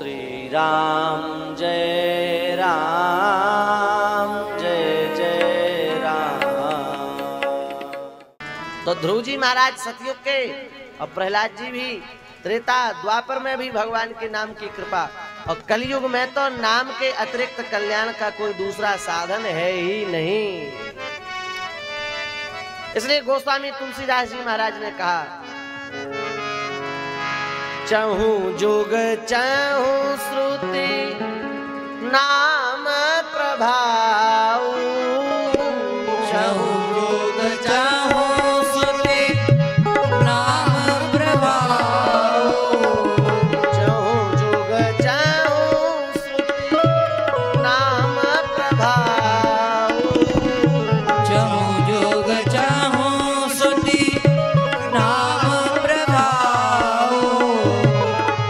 श्री राम जय जय राम। तो ध्रुव जी महाराज सतयुग के और प्रहलाद जी भी त्रेता द्वापर में भी भगवान के नाम की कृपा, और कलयुग में तो नाम के अतिरिक्त कल्याण का कोई दूसरा साधन है ही नहीं। इसलिए गोस्वामी तुलसीदास जी महाराज ने कहा, चहु जुग चहु श्रुति नाम प्रभाऊ, चहु जुग चहु श्रुति नाम प्रभाऊ, चहु जुग चहु श्रुति नाम प्रभाऊ, चहु जुग चहु श्रुति नाम प्रभाऊ,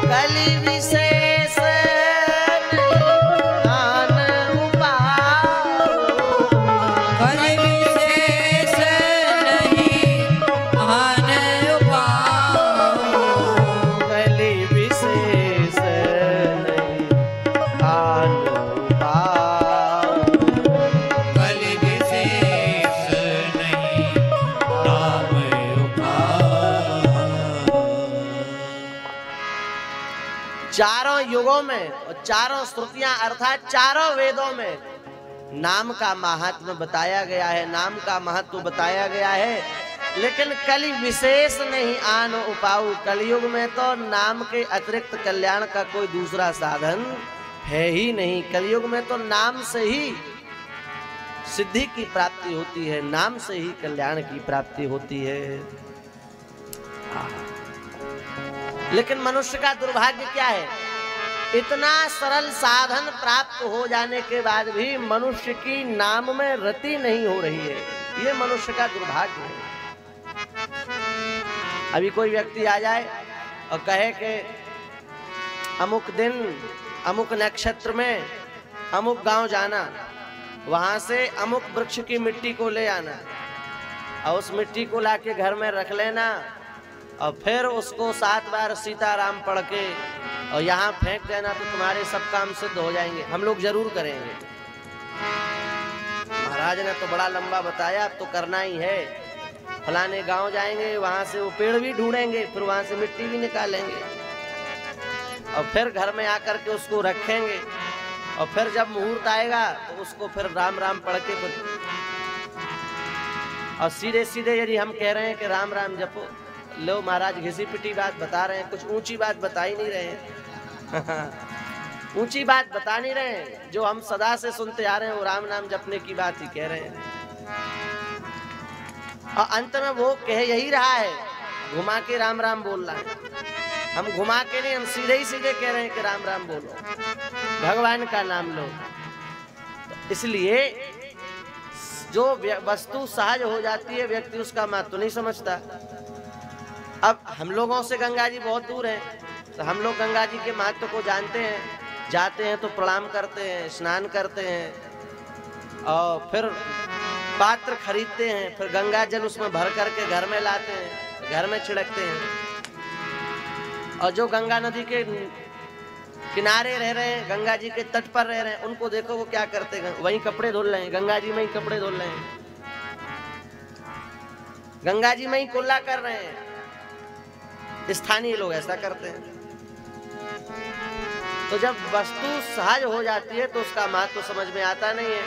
कलि विशेष आन उपाऊ, कलि विशेष नहीं आन उपाऊ, कलि विशेष नहीं आन उपाऊ, कलि विशेष नहीं नाम उपाऊ। चारों युगों में और चारों श्रुतियां अर्थात चारों वेदों में नाम का महात्म्य बताया गया है, नाम का महत्व बताया गया है। लेकिन कलि विशेष नहीं आन उपाऊ, कलयुग में तो नाम के अतिरिक्त कल्याण का कोई दूसरा साधन है ही नहीं। कलयुग में तो नाम से ही सिद्धि की प्राप्ति होती है, नाम से ही कल्याण की प्राप्ति होती है। लेकिन मनुष्य का दुर्भाग्य क्या है, इतना सरल साधन प्राप्त हो जाने के बाद भी मनुष्य की नाम में रति नहीं हो रही है। ये मनुष्य का दुर्भाग्य है। अभी कोई व्यक्ति आ जाए और कहे कि अमुक दिन अमुक नक्षत्र में अमुक गांव जाना, वहां से अमुक वृक्ष की मिट्टी को ले आना और उस मिट्टी को लाके घर में रख लेना और फिर उसको 7 बार सीताराम पढ़ के और यहाँ फेंक देना तो तुम्हारे सब काम सिद्ध हो जाएंगे, हम लोग जरूर करेंगे। महाराज ने तो बड़ा लंबा बताया, अब तो करना ही है। फलाने गांव जाएंगे, वहां से वो पेड़ भी ढूंढेंगे, फिर वहां से मिट्टी भी निकालेंगे और फिर घर में आकर के उसको रखेंगे और फिर जब मुहूर्त आएगा तो उसको फिर राम राम पढ़ के फिर और सीधे सीधे यदि हम कह रहे हैं कि राम राम जपो, लो महाराज घिसी पिटी बात बता रहे हैं, कुछ ऊंची बात बता ही नहीं रहे हैं। ऊंची बात बता नहीं रहे हैं, जो हम सदा से सुनते आ रहे हैं वो राम नाम जपने की बात ही कह रहे हैं। और अंत में वो कह यही रहा है, घुमा के राम राम बोल रहा है। हम घुमा के नहीं, हम सीधे ही सीधे कह रहे हैं कि राम राम बोलो, भगवान का नाम लो। तो इसलिए जो वस्तु सहज हो जाती है व्यक्ति उसका महत्व नहीं समझता। अब हम लोगों से गंगा जी बहुत दूर है, तो हम लोग गंगा जी के महत्व को जानते हैं, जाते हैं तो प्रणाम करते हैं, स्नान करते हैं और फिर पात्र खरीदते हैं, फिर गंगा जल उसमें भर करके घर में लाते हैं, घर में छिड़कते हैं। और जो गंगा नदी के किनारे रह रहे हैं, गंगा जी के तट पर रह रहे हैं, उनको देखो वो क्या करते हैं, वहीं कपड़े धुल रहे हैं, गंगा जी में ही कपड़े धुल रहे हैं, गंगा जी में ही कुल्ला कर रहे हैं। स्थानीय लोग ऐसा करते हैं। तो जब वस्तु सहज हो जाती है तो उसका महत्व समझ में आता नहीं है।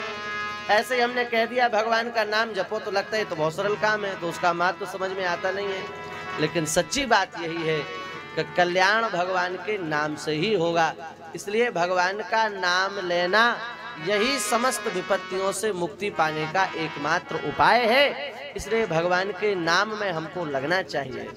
ऐसे ही हमने कह दिया भगवान का नाम जपो, तो लगता है तो बहुत सरल काम है, तो उसका महत्व समझ में आता नहीं है। लेकिन सच्ची बात यही है कि कल्याण भगवान के नाम से ही होगा। इसलिए भगवान का नाम लेना यही समस्त विपत्तियों से मुक्ति पाने का एकमात्र उपाय है। इसलिए भगवान के नाम में हमको लगना चाहिए।